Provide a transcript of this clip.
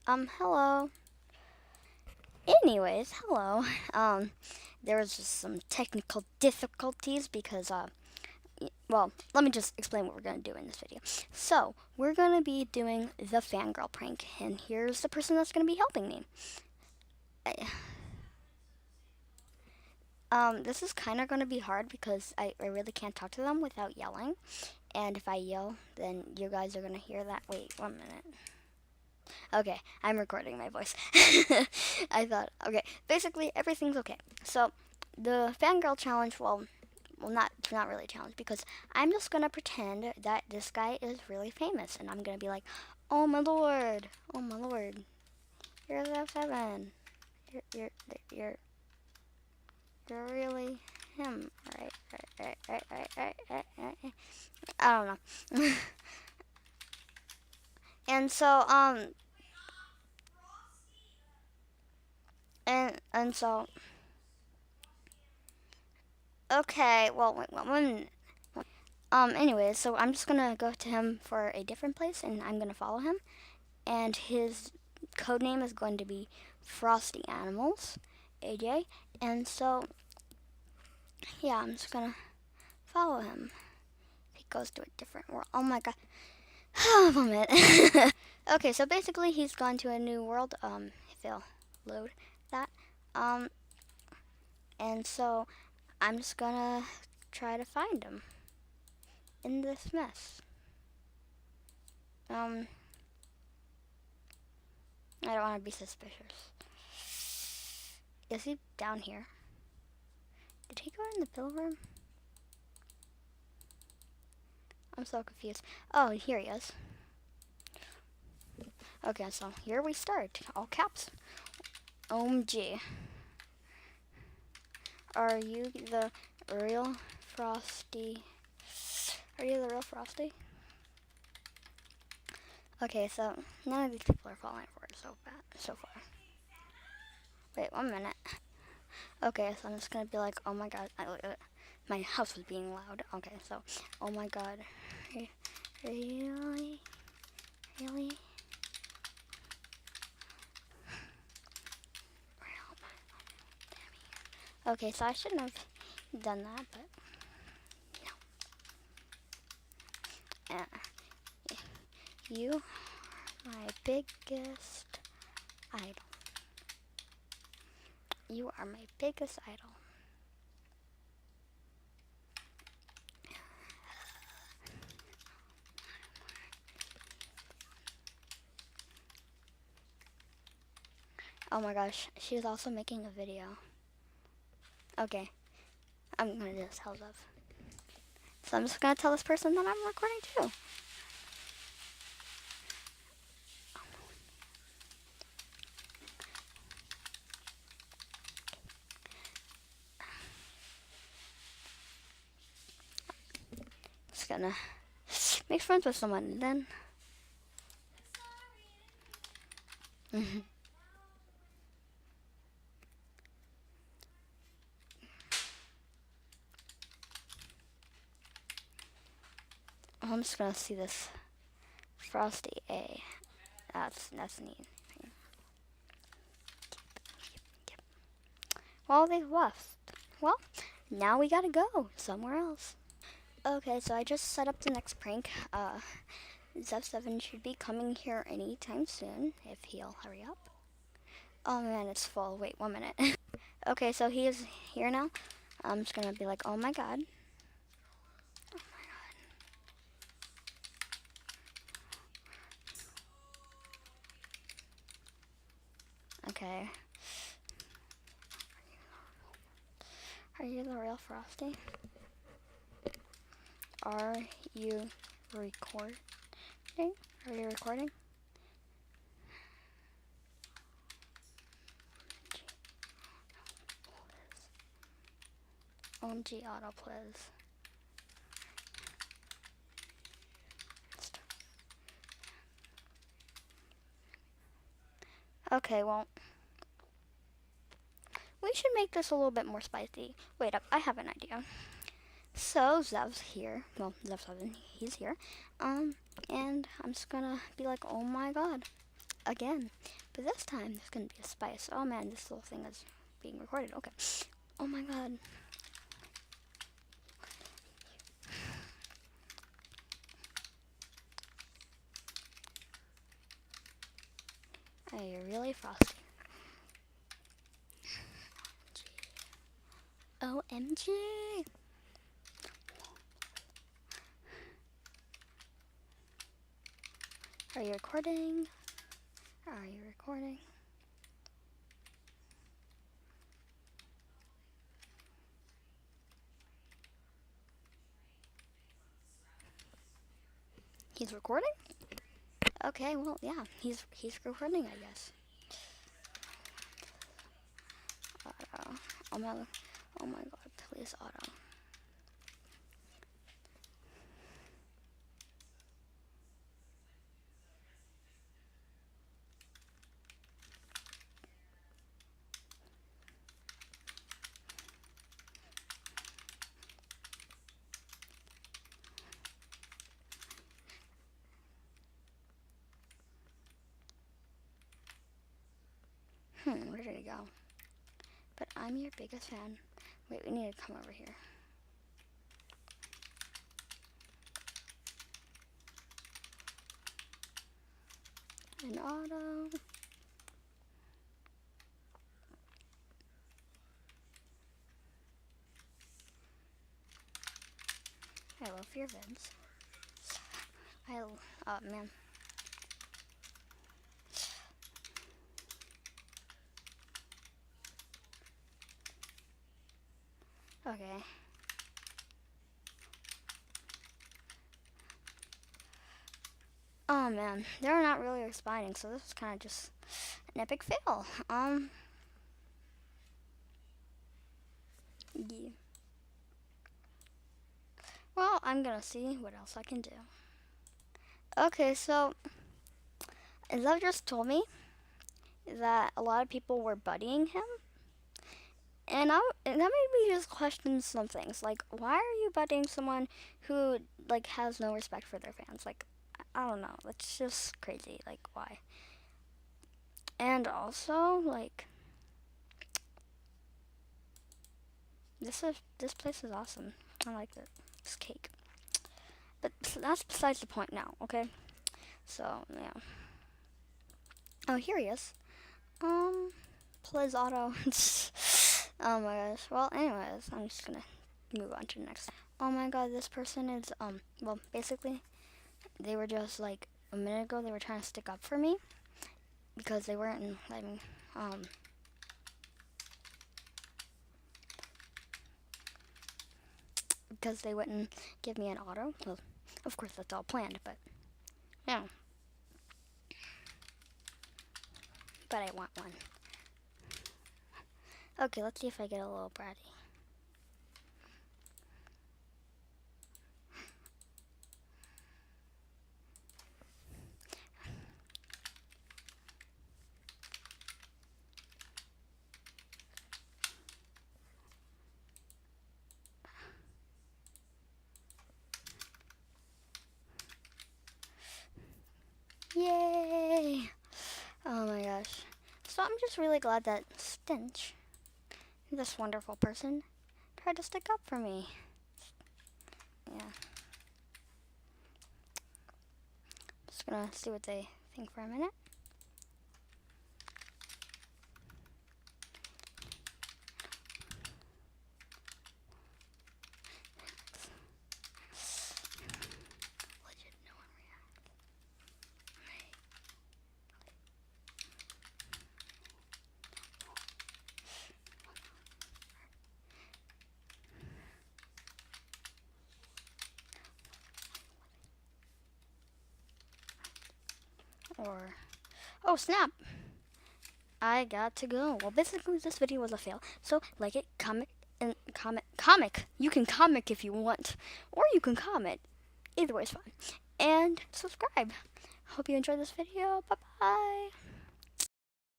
Hello. Anyways, hello. There was just some technical difficulties because, well, let me just explain what we're going to do in this video. So, we're going to be doing the fangirl prank, and here's the person that's going to be helping me. This is kind of going to be hard because I really can't talk to them without yelling. And if I yell, then you guys are going to hear that. Wait, 1 minute. Okay, I'm recording my voice. I thought, okay, basically everything's okay. So, the fangirl challenge, well, not really a challenge because I'm just gonna pretend that this guy is really famous, and I'm gonna be like, oh my lord, you're the 7, you're you're you're really him, right. I don't know. And so and so okay, well, wait, 1 minute. Anyways, so I'm just gonna go to him for a different place, and I'm gonna follow him. And his code name is going to be Frosty Animals, AJ. And so, yeah, I'm just gonna follow him. He goes to a different world. Oh my god. Oh, 1 minute. Okay, so basically he's gone to a new world. If they'll load that. And so I'm just gonna try to find him in this mess. I don't want to be suspicious. Is he down here? Did he go in the pill room? I'm so confused. Oh, here he is. Okay, so here we start. All caps. OMG. Are you the real Frosty? Are you the real Frosty? Okay, so none of these people are falling for it so far. Wait, 1 minute. Okay, so I'm just gonna be like, oh my god, my house was being loud. Okay, so, oh my god, really? Okay, so I shouldn't have done that, but no. You are my biggest idol. You are my biggest idol. Oh my gosh, she's also making a video. Okay, I'm gonna just tell Zev. So I'm just gonna tell this person that I'm recording too. Just gonna make friends with someone and then. I'm just gonna see this Frosty A. That's neat. Yep. Well, they left. Well, now we gotta go somewhere else. Okay, so I just set up the next prank. Zev7 should be coming here anytime soon if he'll hurry up. Oh man, it's full. Wait 1 minute. Okay, so he is here now. I'm just gonna be like, oh my god. Okay. Are you the real Frosty? Are you recording? Are you recording? OMG auto plays. Okay, well, we should make this a little bit more spicy. Wait up, I have an idea. So Zev's here. Well, Zev7, he's here. And I'm just gonna be like, oh my god, again. But this time, there's going to be a spice. Oh man, this little thing is being recorded. Okay. Oh my god. Oh, you're really frosty. OMG. Are you recording? Are you recording? He's recording? Okay, well, yeah, he's recording, I guess. Auto. Oh my god, please auto. Where did he go? But I'm your biggest fan. Wait, we need to come over here. An auto. I love your vids. Oh man. Okay. Oh man, they're not really responding, so this is kind of just an epic fail. Yeah. Well, I'm gonna see what else I can do. Okay, so Love just told me that a lot of people were buddying him, and that made me just question some things. Like, why are you buddying someone who like has no respect for their fans? Like, I don't know. That's just crazy. Like, why? And also, like, this place is awesome. I like it. This cake. But that's besides the point now. Okay. So yeah. Oh, here he is. Please auto. Oh my gosh. Well, anyways, I'm just gonna move on to the next. Oh my god, this person is well, basically, they were just like a minute ago. They were trying to stick up for me because they weren't letting because they wouldn't give me an auto. Well, of course that's all planned, but yeah. But I want one. Okay, let's see if I get a little bratty. Yay! Oh my gosh. So I'm just really glad that Stench, this wonderful person, tried to stick up for me. Yeah. Just gonna see what they think for a minute. Legit, no one reacts. Or, oh snap! I got to go. Well, basically this video was a fail. So like it, comment, and comic. You can comic if you want, or you can comment. Either way is fine. And subscribe. Hope you enjoyed this video. Bye bye.